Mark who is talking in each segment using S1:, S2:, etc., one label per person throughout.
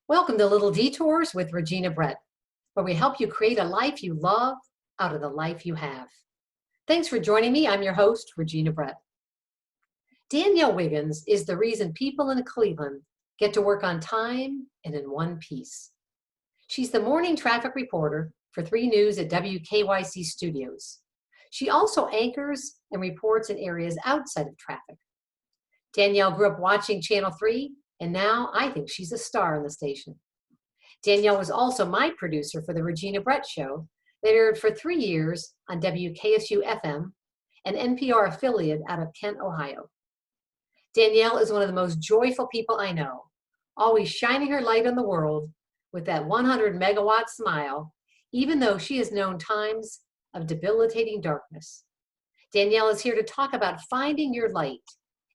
S1: Welcome to Little Detours with Regina Brett, where we help you create a life you love out of the life you have. Thanks for joining me. I'm your host, Regina Brett. Danielle Wiggins is the reason people in Cleveland get to work on time and in one piece. She's the morning traffic reporter for 3 News at WKYC Studios. She also anchors and reports in areas outside of traffic. Danielle grew up watching Channel 3, and now I think she's a star on the station. Danielle was also my producer for the Regina Brett Show that aired for 3 years on WKSU FM, an NPR affiliate out of Kent, Ohio. Danielle is one of the most joyful people I know, always shining her light on the world with that 100 megawatt smile, even though she has known times of debilitating darkness. Danielle is here to talk about finding your light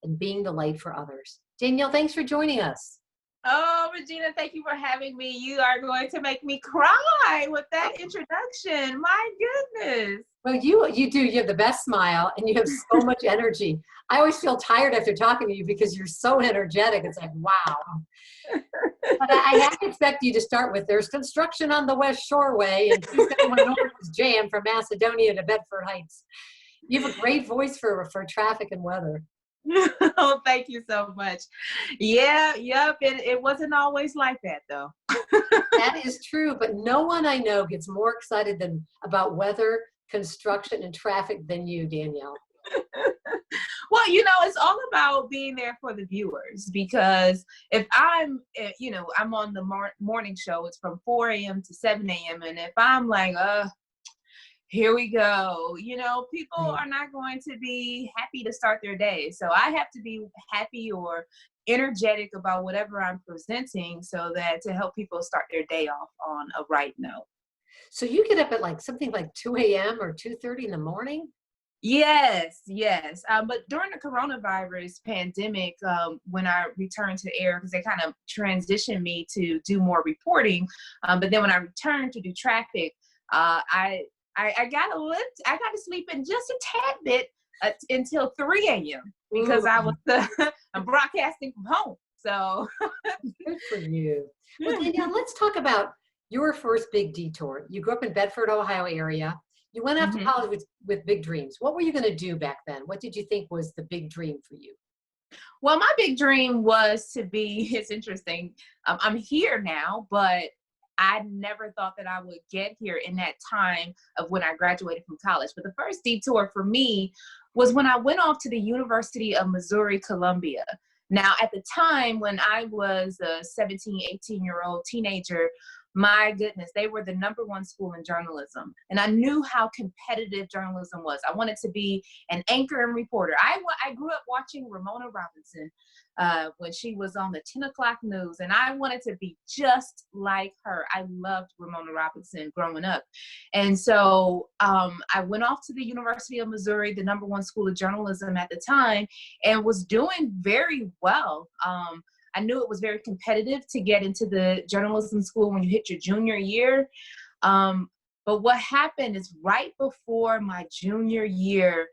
S1: and being the light for others. Danielle, thanks for joining us.
S2: Oh, Regina, thank you for having me. You are going to make me cry with that introduction. My goodness.
S1: Well, you do. You have the best smile and you have so much energy. I always feel tired after talking to you because you're so energetic. It's like, wow. But I have to expect you to start with, there's construction on the West Shoreway and 271 North is jammed from Macedonia to Bedford Heights. You have a great voice for traffic and weather.
S2: Oh, thank you so much. Yeah, yep. It wasn't always like that, though.
S1: That is true, but no one I know gets more excited about weather, construction, and traffic than you, Danielle.
S2: Well, it's all about being there for the viewers, because if I'm on the morning show, it's from 4 a.m. to 7 a.m. And if I'm like, here we go, people are not going to be happy to start their day. So I have to be happy or energetic about whatever I'm presenting so that to help people start their day off on a right note.
S1: So you get up at something like 2 a.m. or 2:30 in the morning?
S2: Yes. But during the coronavirus pandemic, when I returned to air, because they kind of transitioned me to do more reporting. But then when I returned to do traffic, I got to sleep in just a tad bit until 3 a.m. because I'm broadcasting from home. So
S1: good for you. Well, Danielle, let's talk about your first big detour. You grew up in Bedford, Ohio area. You went off to college with big dreams. What were you going to do back then? What did you think was the big dream for you?
S2: Well, my big dream was to be, it's interesting, I'm here now, but I never thought that I would get here in that time of when I graduated from college. But the first detour for me was when I went off to the University of Missouri, Columbia. Now, at the time when I was a 17, 18-year-old teenager, my goodness, they were the #1 school in journalism. And I knew how competitive journalism was. I wanted to be an anchor and reporter. I grew up watching Ramona Robinson when she was on the 10 o'clock news, and I wanted to be just like her. I loved Ramona Robinson growing up. And so I went off to the University of Missouri, the #1 school of journalism at the time, and was doing very well. I knew it was very competitive to get into the journalism school when you hit your junior year. But what happened is right before my junior year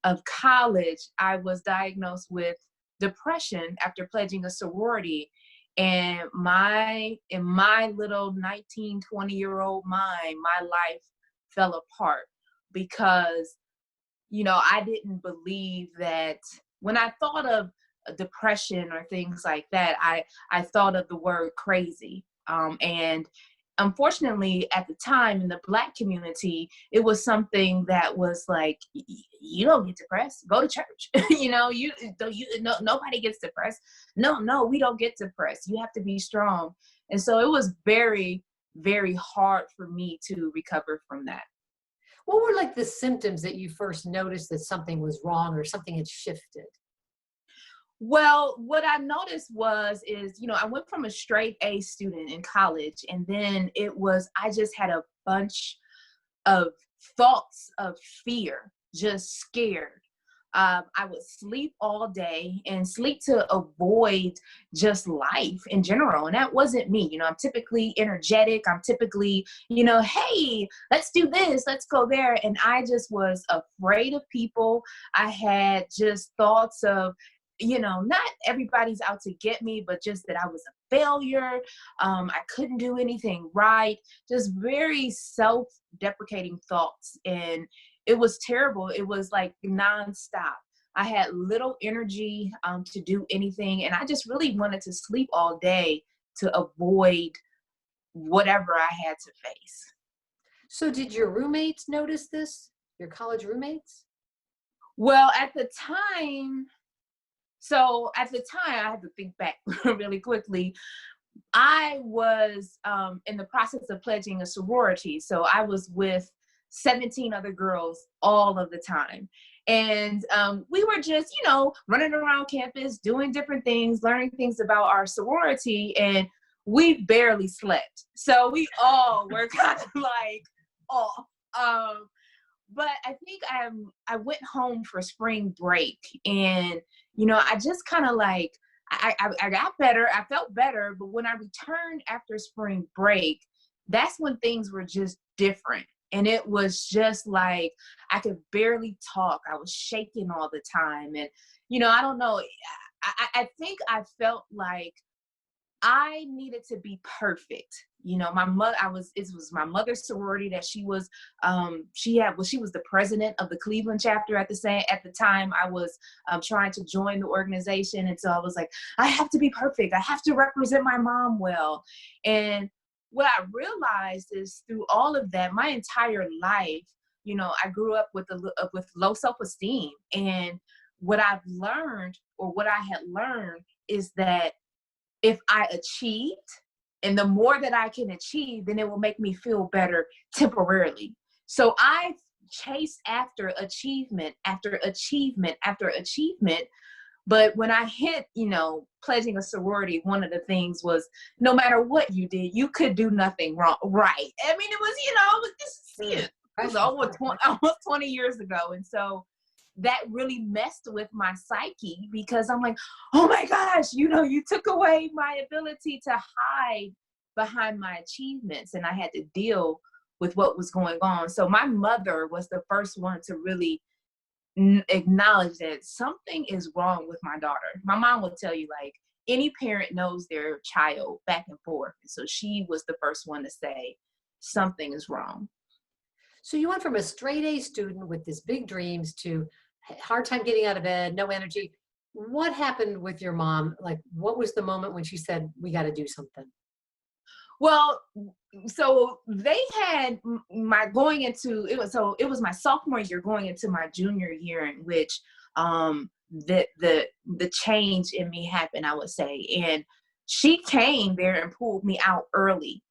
S2: of college, I was diagnosed with depression after pledging a sorority. And in my little 19, 20-year-old mind, my life fell apart because, I didn't believe that when I thought of depression or things like that, I thought of the word crazy. And unfortunately, at the time in the Black community, it was something that was like, you don't get depressed, go to church. Nobody gets depressed. No, we don't get depressed. You have to be strong. And so it was very, very hard for me to recover from that.
S1: What were the symptoms that you first noticed that something was wrong or something had shifted?
S2: Well, what I noticed is, I went from a straight A student in college, and then I just had a bunch of thoughts of fear, just scared. I would sleep all day and sleep to avoid just life in general. And that wasn't me. I'm typically energetic. I'm typically, hey, let's do this, let's go there. And I just was afraid of people. I had just thoughts of not everybody's out to get me, but just that I was a failure. I couldn't do anything right. Just very self-deprecating thoughts. And it was terrible. It was like nonstop. I had little energy to do anything. And I just really wanted to sleep all day to avoid whatever I had to face.
S1: So did your roommates notice this? Your college roommates?
S2: Well, at the time, I had to think back really quickly. I was in the process of pledging a sorority. So I was with 17 other girls all of the time. And we were just, running around campus, doing different things, learning things about our sorority. And we barely slept. So we all were kind of like off. But I think I went home for spring break, and I just kind of like I got better. I felt better, but when I returned after spring break, that's when things were just different. And it was just like I could barely talk. I was shaking all the time, and I don't know. I think I felt like I needed to be perfect. My mother, it was my mother's sorority that she was the president of the Cleveland chapter at the time I was trying to join the organization. And so I was like, I have to be perfect. I have to represent my mom well. And what I realized is through all of that, my entire life, I grew up with low self-esteem. And what I've learned, or what I had learned, is that if I achieved, and the more that I can achieve, then it will make me feel better temporarily. So I chased after achievement, after achievement, after achievement. But when I hit, pledging a sorority, one of the things was no matter what you did, you could do nothing wrong. Right. I mean, it was almost 20 years ago. And so that really messed with my psyche, because I'm like, oh my gosh, you took away my ability to hide behind my achievements, and I had to deal with what was going on. So my mother was the first one to really acknowledge that something is wrong with my daughter. My mom will tell you, like, any parent knows their child back and forth. And so she was the first one to say something is wrong.
S1: So you went from a straight A student with this big dreams to hard time getting out of bed, no energy. What happened with your mom? Like, what was the moment when she said, we got to do something?
S2: Well, so they had my going into it was my sophomore year going into my junior year, in which the change in me happened, I would say. And she came there and pulled me out early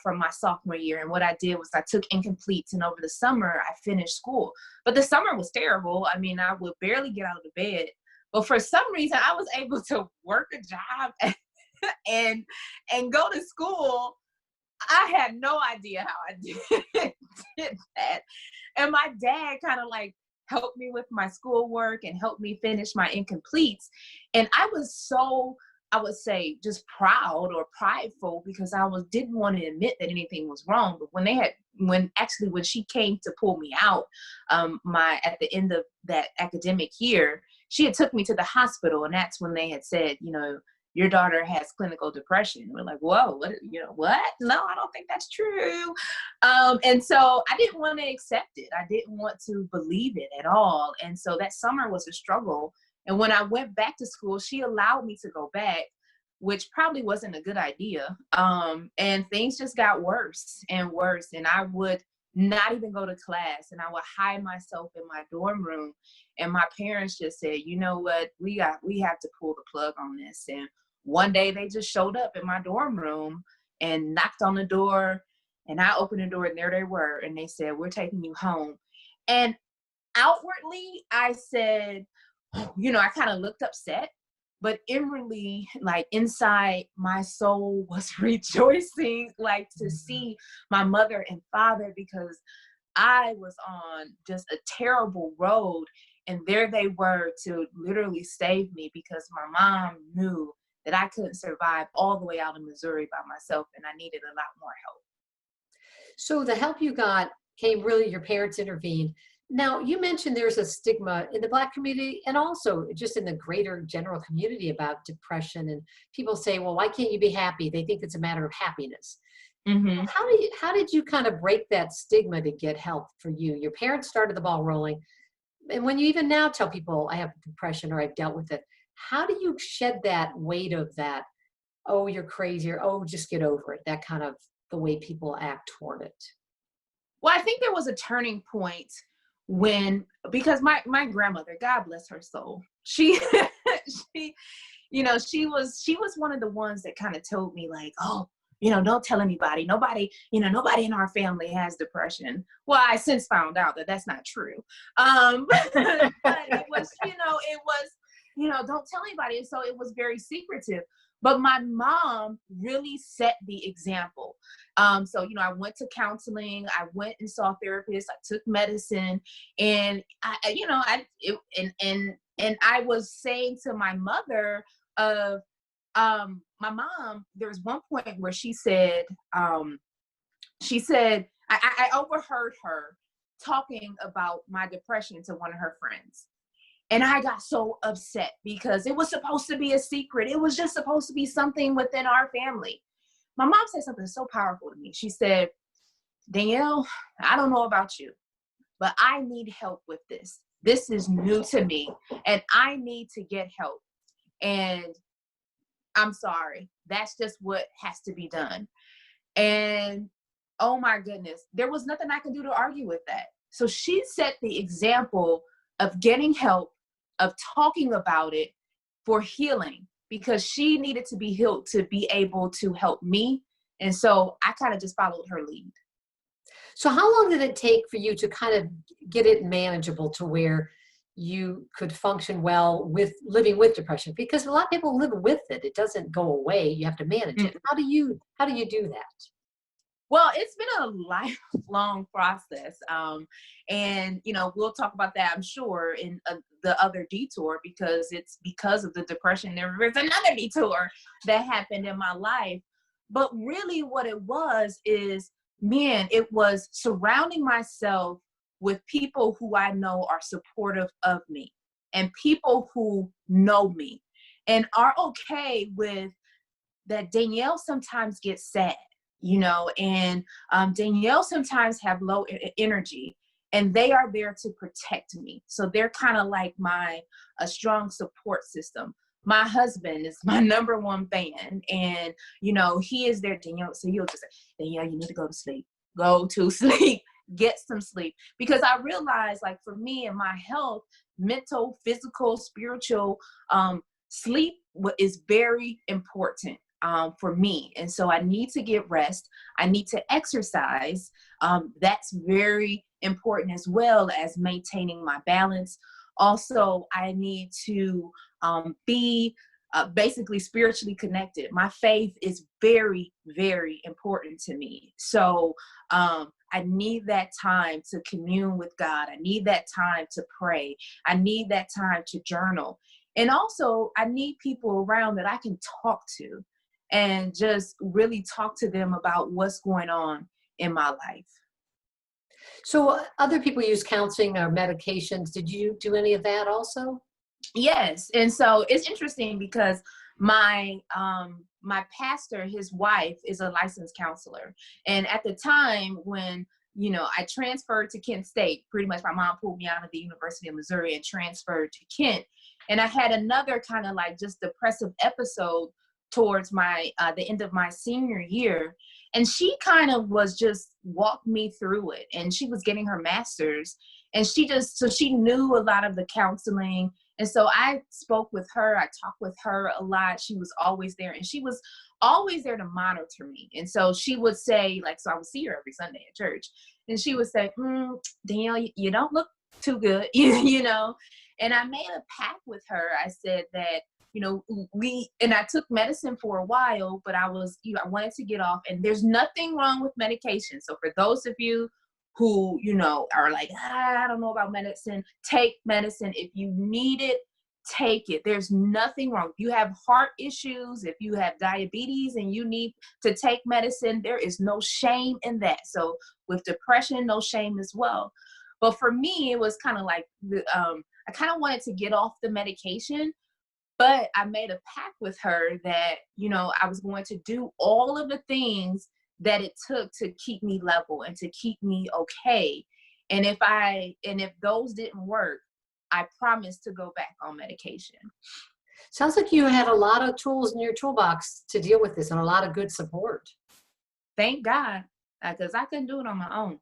S2: from my sophomore year. And what I did was I took incompletes, and over the summer I finished school. But the summer was terrible. I mean, I would barely get out of the bed. But for some reason, I was able to work a job and go to school. I had no idea how I did that. And my dad kind of like helped me with my schoolwork and helped me finish my incompletes. And I was so, I would say, just proud or prideful, because didn't want to admit that anything was wrong. But when she came to pull me out, at the end of that academic year, she had took me to the hospital, and that's when they had said, your daughter has clinical depression. We're like, whoa, what? No, I don't think that's true. And so I didn't want to accept it. I didn't want to believe it at all. And so that summer was a struggle. And when I went back to school, she allowed me to go back, which probably wasn't a good idea. And things just got worse and worse. And I would not even go to class, and I would hide myself in my dorm room. And my parents just said, you know what, we have to pull the plug on this. And one day they just showed up in my dorm room and knocked on the door, and I opened the door, and there they were. And they said, we're taking you home. And outwardly I said, I kind of looked upset, but inwardly, like inside, my soul was rejoicing, like to see my mother and father, because I was on just a terrible road, and there they were to literally save me, because my mom knew that I couldn't survive all the way out in Missouri by myself, and I needed a lot more help.
S1: So the help you got came, really, your parents intervened. Now, you mentioned there's a stigma in the Black community and also just in the greater general community about depression. And people say, well, why can't you be happy? They think it's a matter of happiness.
S2: Hmm.
S1: How did you kind of break that stigma to get help for you? Your parents started the ball rolling. And when you even now tell people I have depression or I've dealt with it, how do you shed that weight of that, oh, you're crazy, or oh, just get over it, that kind of the way people act toward it?
S2: Well, I think there was a turning point when, because my grandmother, God bless her soul, she she she was one of the ones that kind of told me like, oh, don't tell anybody. Nobody in our family has depression. Well, I since found out that that's not true. But it was, don't tell anybody. And so it was very secretive. But my mom really set the example. So, I went to counseling, I went and saw therapists, I took medicine, and and I was saying to my mother of, my mom, there was one point where she said, I overheard her talking about my depression to one of her friends. And I got so upset because it was supposed to be a secret. It was just supposed to be something within our family. My mom said something so powerful to me. She said, Danielle, I don't know about you, but I need help with this. This is new to me and I need to get help. And I'm sorry. That's just what has to be done. And oh my goodness, there was nothing I could do to argue with that. So she set the example of getting help, of talking about it for healing, because she needed to be healed to be able to help me. And so I kind of just followed her lead.
S1: So how long did it take for you to kind of get it manageable to where you could function well with living with depression? Because a lot of people live with it. It doesn't go away. You have to manage it. How do you do that?
S2: Well, it's been a lifelong process. And, we'll talk about that, I'm sure, in the other detour, because it's because of the depression. There's another detour that happened in my life. But really what it was is, man, it was surrounding myself with people who I know are supportive of me and people who know me and are okay with that. Danielle sometimes gets sad, and Danielle sometimes have low energy, and they are there to protect me. So they're kind of like a strong support system. My husband is my number one fan, and he is there, Danielle. So he'll just say, Danielle, you need to go to sleep. Go to sleep. Get some sleep. Because I realize, like, for me and my health, mental, physical, spiritual, sleep is very important for me. And so I need to get rest. I need to exercise. That's very important, as well as maintaining my balance. Also, I need to be basically spiritually connected. My faith is very, very important to me. So I need that time to commune with God. I need that time to pray. I need that time to journal. And also, I need people around that I can talk to and just really talk to them about what's going on in my life.
S1: So other people use counseling or medications. Did you do any of that also?
S2: Yes. And so it's interesting because my pastor, his wife, is a licensed counselor. And at the time when, I transferred to Kent State, pretty much my mom pulled me out of the University of Missouri and transferred to Kent. And I had another kind of like just depressive episode towards the end of my senior year. And she kind of was just walked me through it. And she was getting her master's, and so she knew a lot of the counseling. And so I spoke with her. I talked with her a lot. She was always there, and she was always there to monitor me. And so she would say, like, so I would see her every Sunday at church, and she would say, Danielle, you don't look too good, And I made a pact with her. I said that, and I took medicine for a while, but I wanted to get off, and there's nothing wrong with medication. So for those of you who, are like, I don't know about medicine, take medicine. If you need it, take it. There's nothing wrong. If you have heart issues, if you have diabetes and you need to take medicine, there is no shame in that. So with depression, no shame as well. But for me, it was kind of like I kind of wanted to get off the medication, but I made a pact with her that, you know, I was going to do all of the things that it took to keep me level and to keep me okay. And if those didn't work, I promised to go back on medication.
S1: Sounds like you had a lot of tools in your toolbox to deal with this and a lot of good support.
S2: Thank God, because I couldn't do it on my own.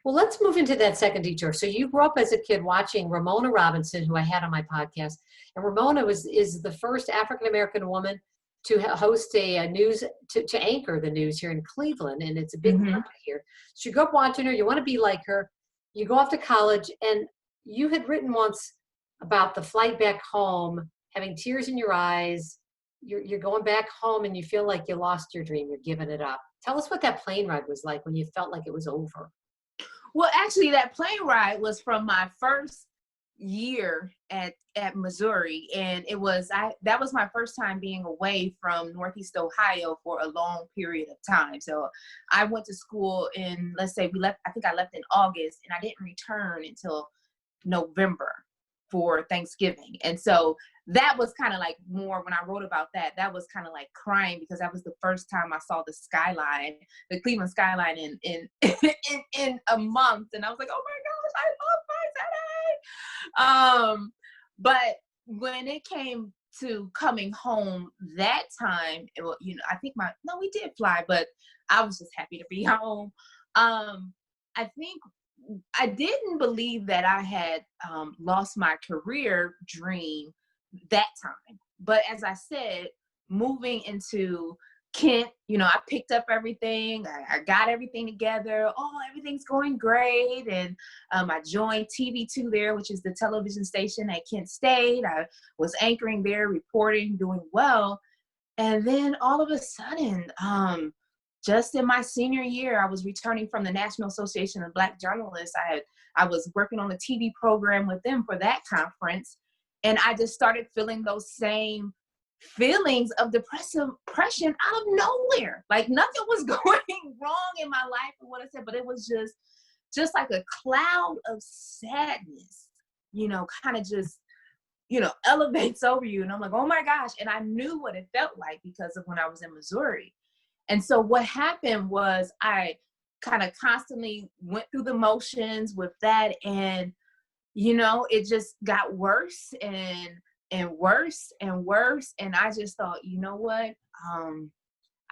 S1: Well, let's move into that second detour. So you grew up as a kid watching Ramona Robinson, who I had on my podcast. And Ramona is the first African-American woman to host a news, to anchor the news here in Cleveland. And it's a big market here. So you grew up watching her. You want to be like her. You go off to college. And you had written once about the flight back home, having tears in your eyes. You're going back home and you feel like you lost your dream. You're giving it up. Tell us what that plane ride was like when you felt like it was over.
S2: Well, actually, that plane ride was from my first year at Missouri, and that was my first time being away from Northeast Ohio for a long period of time. So I went to school in, let's say I think I left in August, and I didn't return until November for Thanksgiving. And so that was kind of like more, when I wrote about that was kind of like crying, because that was the first time I saw the skyline, the Cleveland skyline in a month. And I was like, oh my gosh, I love my city. But when it came to coming home that time, you know, I think we did fly, but I was just happy to be home. I think I didn't believe that I had lost my career dream that time. But as I said, moving into Kent, you know, I picked up everything. I got everything together. Oh, everything's going great. And I joined TV2 there, which is the television station at Kent State. I was anchoring there, reporting, doing well. And then all of a sudden, just in my senior year, I was returning from the National Association of Black Journalists. I was working on a TV program with them for that conference. And I just started feeling those same feelings of depression out of nowhere. Like nothing was going wrong in my life or what I said, but it was just like a cloud of sadness, you know, kind of just, you know, elevates over you. And I'm like, oh my gosh. And I knew what it felt like because of when I was in Missouri. And so what happened was I kind of constantly went through the motions with that. And, you know, it just got worse and worse and worse. And I just thought, you know what?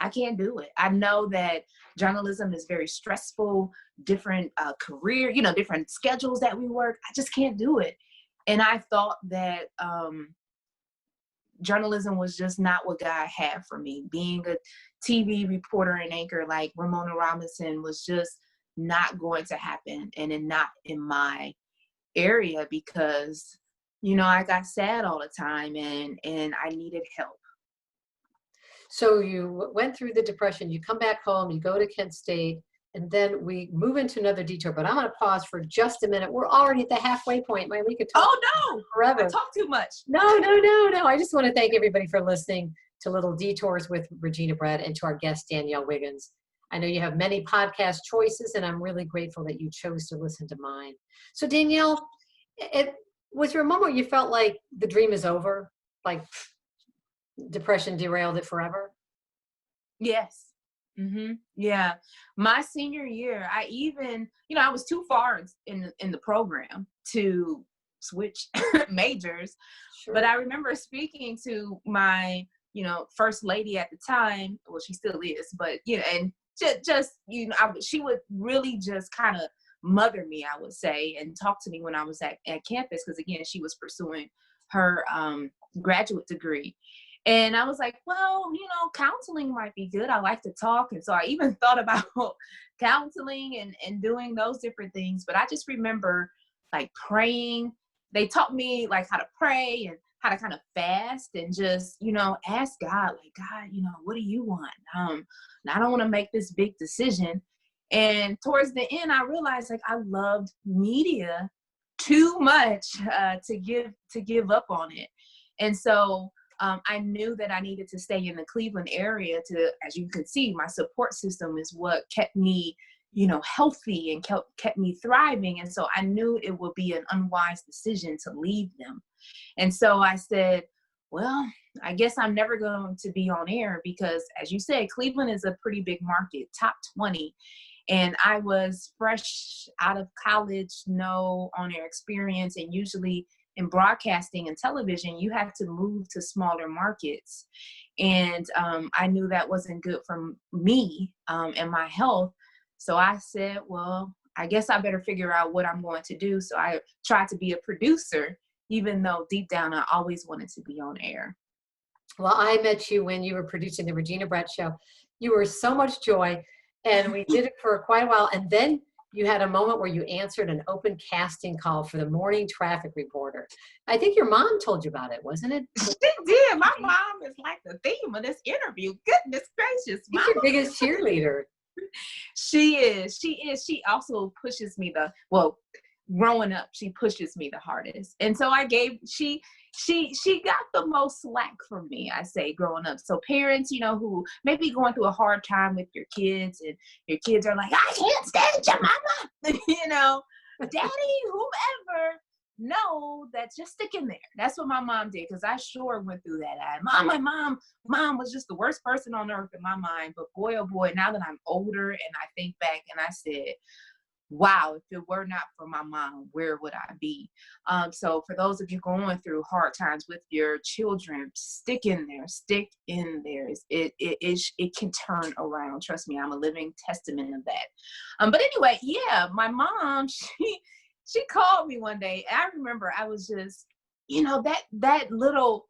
S2: I can't do it. I know that journalism is very stressful, different career, you know, different schedules that we work. I just can't do it. And I thought that journalism was just not what God had for me. Being a TV reporter and anchor like Ramona Robinson was just not going to happen, and not in my area, because, you know, I got sad all the time and I needed help.
S1: So you went through the depression, you come back home, you go to Kent State, and then we move into another detour. But I'm going to pause for just a minute. We're already at the halfway point. We could talk forever.
S2: I talk too much.
S1: No. I just want to thank everybody for listening to Little Detours with Regina Brett and to our guest, Danielle Wiggins. I know you have many podcast choices, and I'm really grateful that you chose to listen to mine. So Danielle, was there a moment where you felt like the dream is over? Like depression derailed it forever?
S2: Yes. Yeah. My senior year, I even, you know, I was too far in the program to switch majors. Sure. But I remember speaking to my, you know, first lady at the time. Well, she still is, but, you know, and just you know, she would really just kind of mother me, I would say, and talk to me when I was at campus. Because again, she was pursuing her graduate degree. And I was like, well, you know, counseling might be good. I like to talk. And so I even thought about counseling and doing those different things. But I just remember like praying. They taught me like how to pray and how to kind of fast and just, you know, ask God, like, God, you know, what do you want? I don't want to make this big decision. And towards the end, I realized like I loved media too much to give up on it. And so I knew that I needed to stay in the Cleveland area to, as you can see, my support system is what kept me, healthy and kept me thriving. And so I knew it would be an unwise decision to leave them. And so I said, well, I guess I'm never going to be on air because, as you said, Cleveland is a pretty big market, top 20. And I was fresh out of college, no on-air experience. And usually in broadcasting and television, you have to move to smaller markets. And I knew that wasn't good for me and my health. So I said, well, I guess I better figure out what I'm going to do. So I tried to be a producer, even though deep down I always wanted to be on air.
S1: Well, I met you when you were producing the Regina Brett show. You were so much joy, and we did it for quite a while. And then you had a moment where you answered an open casting call for the morning traffic reporter. I think your mom told you about it, wasn't it?
S2: She did. My mom is like the theme of this interview. Goodness gracious.
S1: She's your biggest cheerleader.
S2: She is. She also pushes me growing up, she pushes me the hardest. And so she got the most slack from me, I say, growing up. So parents, who may be going through a hard time with your kids, and your kids are like, I can't stand your mama, daddy, whomever, know that just stick in there. That's what my mom did, because I sure went through that. My mom was just the worst person on earth in my mind. But boy, oh boy, now that I'm older and I think back and I said, wow, if it were not for my mom, where would I be? So for those of you going through hard times with your children, stick in there. It can turn around. Trust me, I'm a living testament of that. But anyway, yeah, my mom, she called me one day. I remember I was just, that little,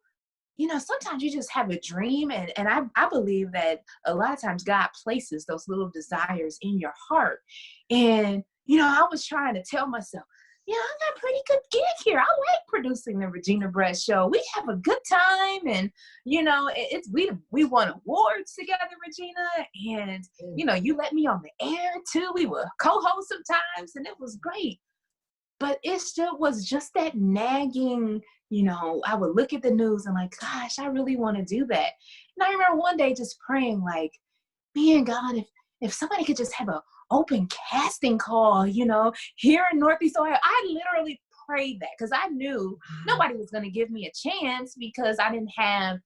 S2: sometimes you just have a dream, and I believe that a lot of times God places those little desires in your heart. And, I was trying to tell myself, I got a pretty good gig here. I like producing the Regina Brett show. We have a good time, and, we won awards together, Regina, and, you let me on the air too. We were co-hosts sometimes, and it was great. But it still was just that nagging, I would look at the news and like, gosh, I really want to do that. And I remember one day just praying like, man, God, if somebody could just have an open casting call, here in Northeast Ohio. I literally prayed that because I knew nobody was going to give me a chance because I didn't have,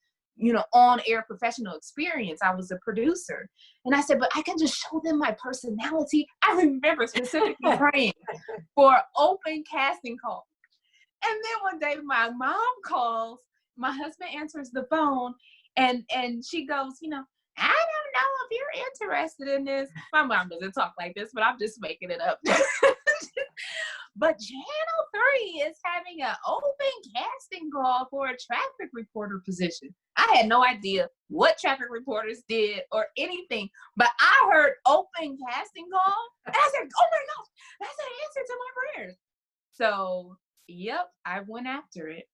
S2: on-air professional experience. I was a producer. And I said, but I can just show them my personality. I remember specifically praying for open casting calls. And then one day my mom calls, my husband answers the phone, and she goes, I don't know if you're interested in this. My mom doesn't talk like this, but I'm just making it up. But Channel 3 is having an open casting call for a traffic reporter position. I had no idea what traffic reporters did or anything, but I heard open casting call, and I said, oh my gosh, that's an answer to my prayers. So, yep, I went after it.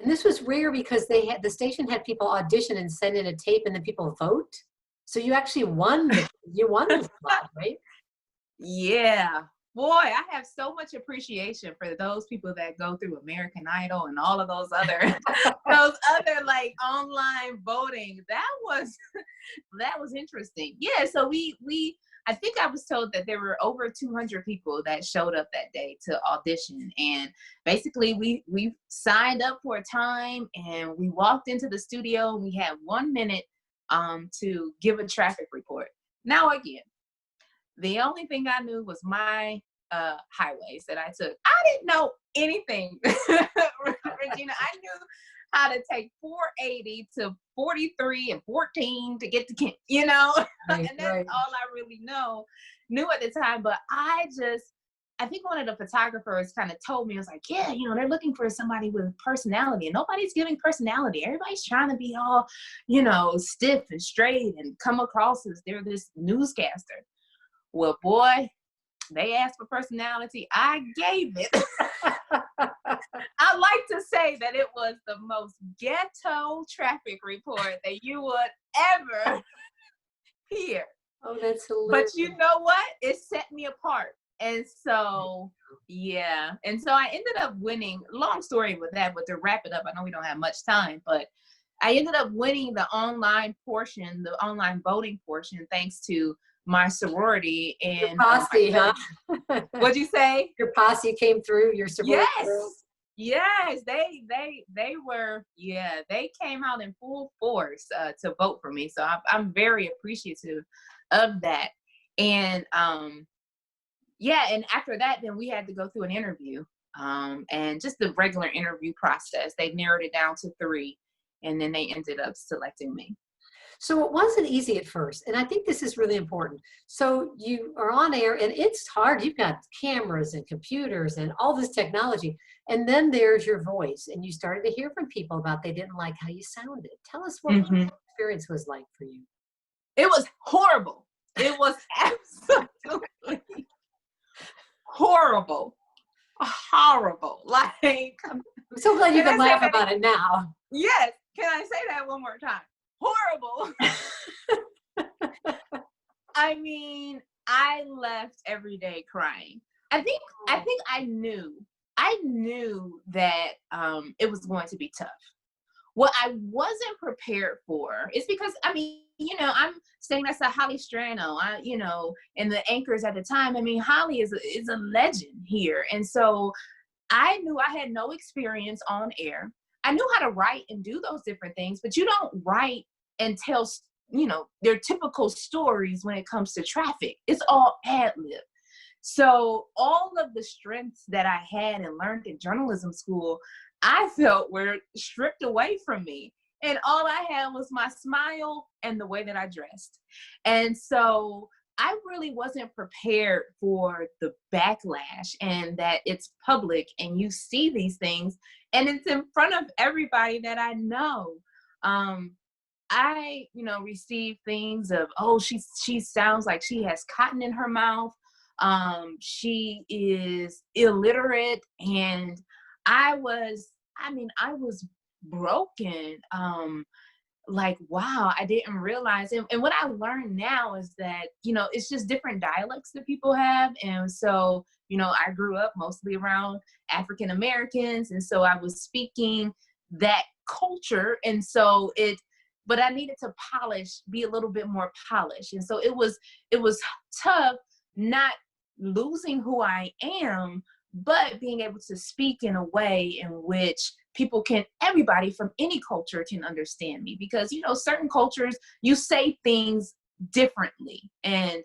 S1: And this was rare because the station had people audition and send in a tape, and then people vote. So you actually won. You won the spot, right?
S2: Yeah. Boy, I have so much appreciation for those people that go through American Idol and all of those other like online voting. That was interesting. Yeah, so I think I was told that there were over 200 people that showed up that day to audition. And basically we signed up for a time, and we walked into the studio, and we had 1 minute to give a traffic report. Now again, the only thing I knew was my highways that I took. I didn't know anything, Regina. I knew how to take 480 to 43 and 14 to get to Kent, right, and that's right. All I really knew at the time. But I think one of the photographers kind of told me, I was like, yeah, they're looking for somebody with personality, and nobody's giving personality. Everybody's trying to be all, stiff and straight and come across as they're this newscaster. Well, boy, they asked for personality. I gave it. I like to say that it was the most ghetto traffic report that you would ever hear.
S1: Oh, that's hilarious.
S2: But you know what? It set me apart. And so, yeah. And so I ended up winning. Long story with that, but to wrap it up, I know we don't have much time, but I ended up winning the online voting portion, thanks to my sorority.
S1: Your
S2: And
S1: posse, huh?
S2: what'd you say?
S1: Your posse came through, your sorority girls?
S2: Yes, they were, yeah, they came out in full force to vote for me. So I'm very appreciative of that. And yeah, and after that, then we had to go through an interview, and just the regular interview process. They narrowed it down to 3, and then they ended up selecting me.
S1: So it wasn't easy at first, and I think this is really important. So you are on air, and it's hard. You've got cameras and computers and all this technology, and then there's your voice, and you started to hear from people about they didn't like how you sounded. Tell us what the experience was like for you.
S2: It was horrible. It was absolutely horrible. Like,
S1: I'm so glad you can laugh about it now.
S2: Yes. Can I say that one more time? Horrible. I mean, I left every day crying. I think I knew that it was going to be tough. What I wasn't prepared for is because, I mean, I'm staying next to Holly Strano, and the anchors at the time. I mean, Holly is a legend here. And so I knew I had no experience on air. I knew how to write and do those different things, but you don't write and tell, their typical stories when it comes to traffic. It's all ad lib. So all of the strengths that I had and learned in journalism school, I felt were stripped away from me. And all I had was my smile and the way that I dressed. And so I really wasn't prepared for the backlash, and that it's public and you see these things and it's in front of everybody that I know. I, receive things of, oh, she sounds like she has cotton in her mouth. She is illiterate. And I was broken. Like, wow, I didn't realize. And what I learned now is that, it's just different dialects that people have. And so, I grew up mostly around African Americans. And so I was speaking that culture. And so but I needed to be a little bit more polished. And so it was tough not losing who I am, but being able to speak in a way in which everybody from any culture can understand me. Because, certain cultures, you say things differently. And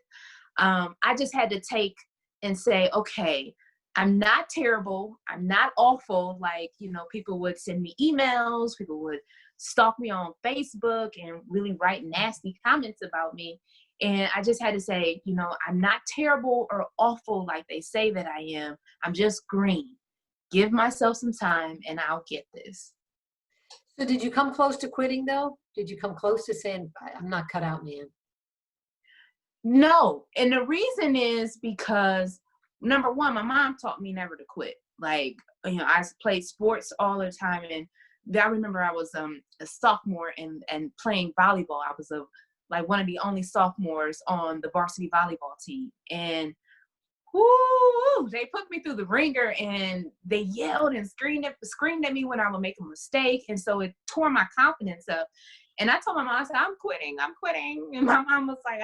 S2: I just had to take and say, okay, I'm not terrible. I'm not awful. Like, people would send me emails. People would stalk me on Facebook and really write nasty comments about me. And I just had to say, I'm not terrible or awful like they say that I am. I'm just green. Give myself some time and I'll get this.
S1: So did you come close to quitting though? Did you come close to saying, I'm not cut out, man?
S2: No. And the reason is because, number one, my mom taught me never to quit. Like, I played sports all the time. And I remember I was a sophomore and playing volleyball. I was one of the only sophomores on the varsity volleyball team. And they put me through the ringer and they yelled and screamed at me when I would make a mistake. And so it tore my confidence up. And I told my mom, I said, I'm quitting. And my mom was like,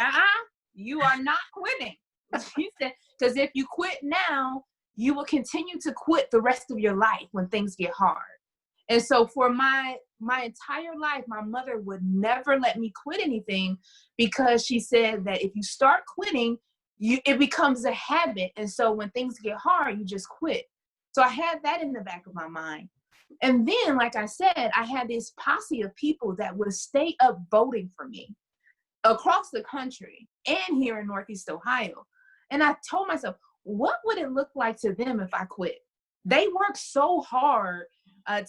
S2: you are not quitting. She said, because if you quit now, you will continue to quit the rest of your life when things get hard. And so for my entire life, my mother would never let me quit anything, because she said that if you start quitting, it becomes a habit. And so when things get hard, you just quit. So I had that in the back of my mind. And then, like I said, I had this posse of people that would stay up voting for me across the country and here in Northeast Ohio. And I told myself, what would it look like to them if I quit? They worked so hard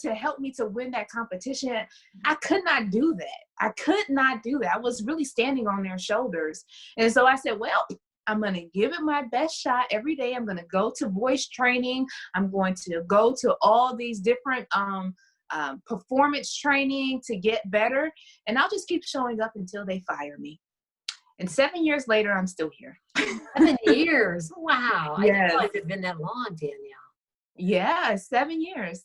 S2: to help me to win that competition. I could not do that. I was really standing on their shoulders. And so I said, well, I'm going to give it my best shot every day. I'm going to go to voice training. I'm going to go to all these different performance training to get better. And I'll just keep showing up until they fire me. And 7 years later, I'm still here.
S1: 7 years. Wow.
S2: Yes.
S1: I didn't realize it'd been that long, Danielle.
S2: Yeah, 7 years.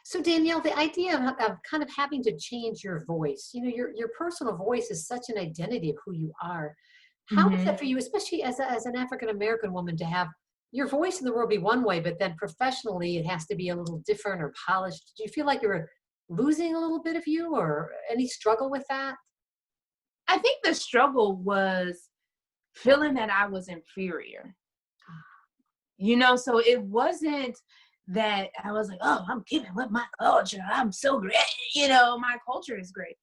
S1: So Danielle, the idea of kind of having to change your voice, your personal voice is such an identity of who you are. How is that for you, especially as an African-American woman, to have your voice in the world be one way, but then professionally it has to be a little different or polished? Do you feel like you're losing a little bit of you, or any struggle with that?
S2: I think the struggle was feeling that I was inferior. So it wasn't that I was like, oh, I'm keeping with my culture. I'm so great. My culture is great.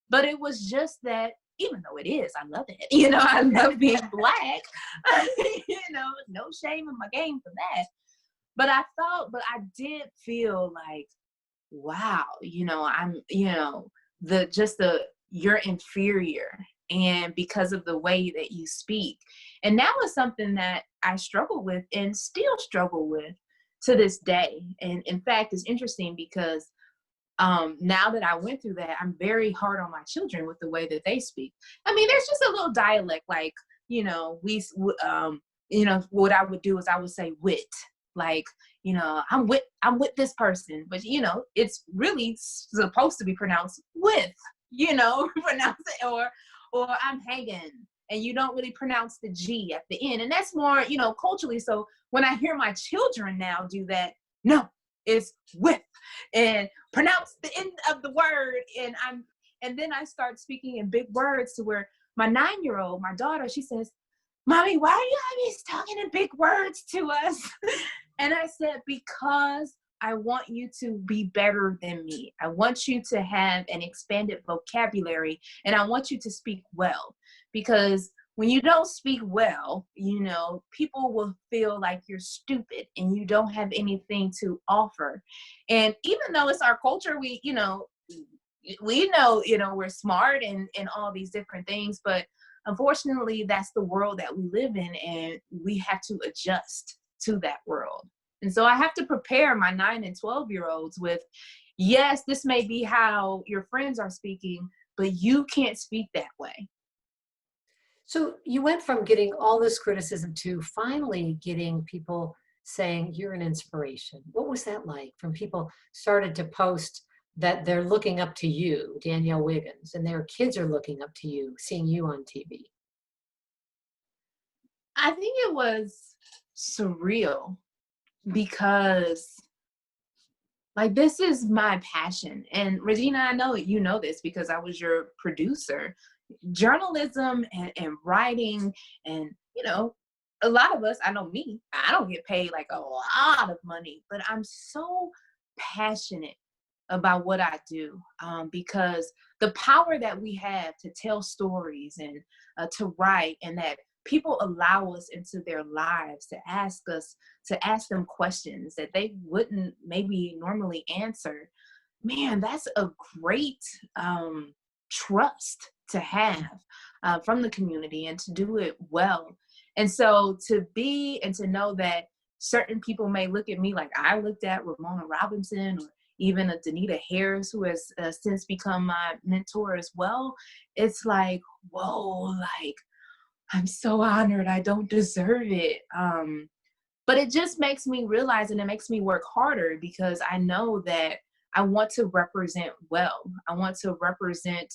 S2: But it was just that, even though it is, I love it. I love being Black. No shame in my game for that. But I did feel like, wow, you're inferior. And because of the way that you speak. And that was something that I struggled with and still struggle with to this day. And in fact, it's interesting because now that I went through that, I'm very hard on my children with the way that they speak. I mean, there's just a little dialect, like, what I would do is I would say wit, like, I'm with this person, but it's really supposed to be pronounced with, pronounce it, or I'm hanging, and you don't really pronounce the G at the end. And that's more, culturally. So when I hear my children now do that, no, it's with, and pronounce the end of the word. And then I start speaking in big words to where my 9-year-old, my daughter, she says, Mommy, why are you always talking in big words to us? And I said, because I want you to be better than me. I want you to have an expanded vocabulary, and I want you to speak well. Because when you don't speak well, people will feel like you're stupid and you don't have anything to offer. And even though it's our culture, we know, we're smart and all these different things, but unfortunately, that's the world that we live in, and we have to adjust to that world. And so I have to prepare my 9 and 12-year-olds with, yes, this may be how your friends are speaking, but you can't speak that way.
S1: So you went from getting all this criticism to finally getting people saying you're an inspiration. What was that like? From people started to post that they're looking up to you, Danielle Wiggins, and their kids are looking up to you, seeing you on TV.
S2: I think it was surreal because, like, this is my passion. And Regina, I know you know this because I was your producer. Journalism and writing, and a lot of us, I know me, I don't get paid like a lot of money, but I'm so passionate about what I do, because the power that we have to tell stories and to write, and that people allow us into their lives to ask them questions that they wouldn't maybe normally answer. Man, that's a great trust to have from the community, and to do it well. And so to know that certain people may look at me like I looked at Ramona Robinson, or even a Danita Harris, who has since become my mentor as well. It's like, whoa, like, I'm so honored. I don't deserve it. But it just makes me realize, and it makes me work harder, because I know that I want to represent well. I want to represent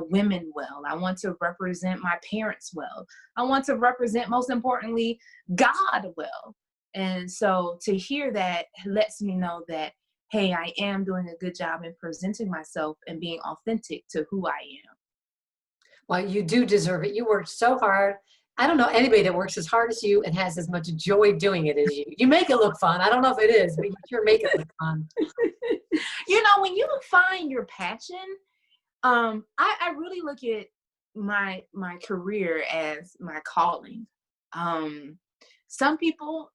S2: women well. I want to represent my parents well. I want to represent, most importantly, God well. And so to hear that lets me know that, hey, I am doing a good job in presenting myself and being authentic to who I am.
S1: Well, you do deserve it. You worked so hard. I don't know anybody that works as hard as you and has as much joy doing it as you. You make it look fun. I don't know if it is, but you sure make it look fun.
S2: When you find your passion, I really look at my career as my calling. Some people,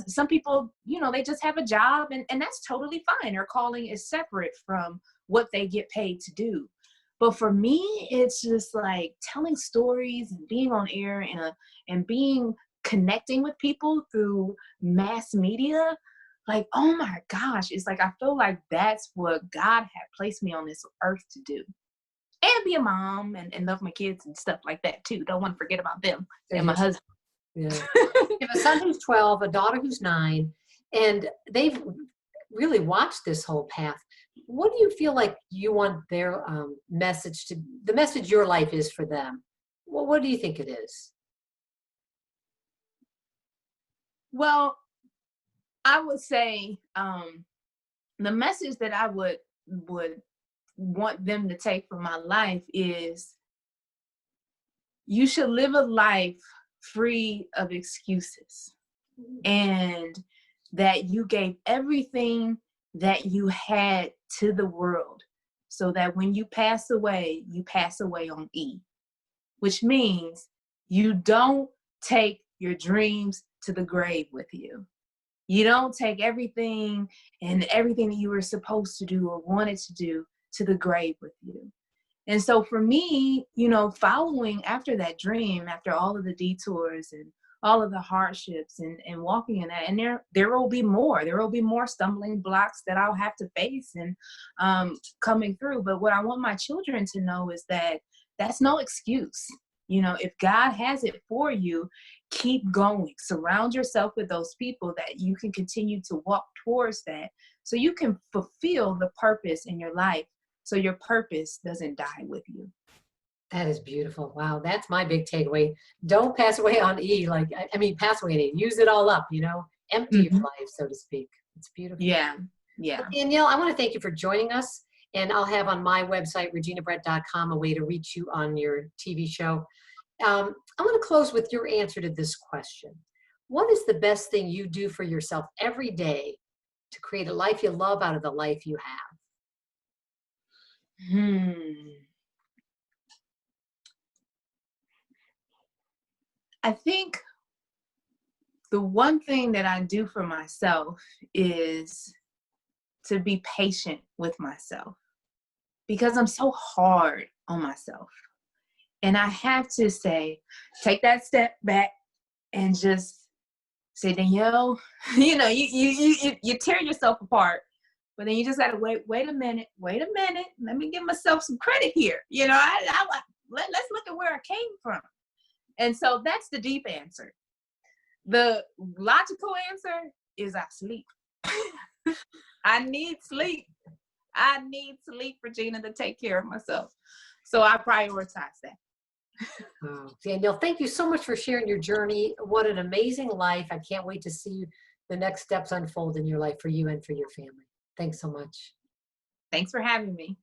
S2: some people, they just have a job, and that's totally fine. Their calling is separate from what they get paid to do. But for me, it's just like telling stories and being on air and connecting with people through mass media. Like, oh my gosh, it's like I feel like that's what God had placed me on this earth to do. And be a mom and love my kids and stuff like that too. Don't want to forget about them and my husband.
S1: Yeah. You have a son who's 12, a daughter who's 9, and they've really watched this whole path. What do you feel like you want their the message your life is for them? Well, what do you think it is?
S2: Well, I would say the message that I would want them to take from my life is you should live a life free of excuses, and that you gave everything that you had to the world, so that when you pass away on E, which means you don't take your dreams to the grave with you. You don't take everything and everything that you were supposed to do or wanted to do to the grave with you. And so for me, following after that dream, after all of the detours and all of the hardships and walking in that, and there will be more stumbling blocks that I'll have to face and coming through. But what I want my children to know is that that's no excuse. If God has it for you, keep going. Surround yourself with those people that you can continue to walk towards that, so you can fulfill the purpose in your life, so your purpose doesn't die with you.
S1: That is beautiful. Wow, that's my big takeaway. Don't pass away on E. Pass away on E. Use it all up. Empty your life, so to speak. It's beautiful.
S2: Yeah.
S1: Well, Danielle, I want to thank you for joining us. And I'll have on my website, reginabrett.com, a way to reach you on your TV show. I want to close with your answer to this question. What is the best thing you do for yourself every day to create a life you love out of the life you have?
S2: I think the one thing that I do for myself is to be patient with myself, because I'm so hard on myself. And I have to take that step back and just say, Danielle, you tear yourself apart, but then you just gotta wait a minute. Let me give myself some credit here. Let's look at where I came from. And so that's the deep answer. The logical answer is I sleep. I need sleep. Regina, to take care of myself. So I prioritize that.
S1: Oh, Danielle, thank you so much for sharing your journey. What an amazing life. I can't wait to see the next steps unfold in your life for you and for your family. Thanks so much.
S2: Thanks for having me.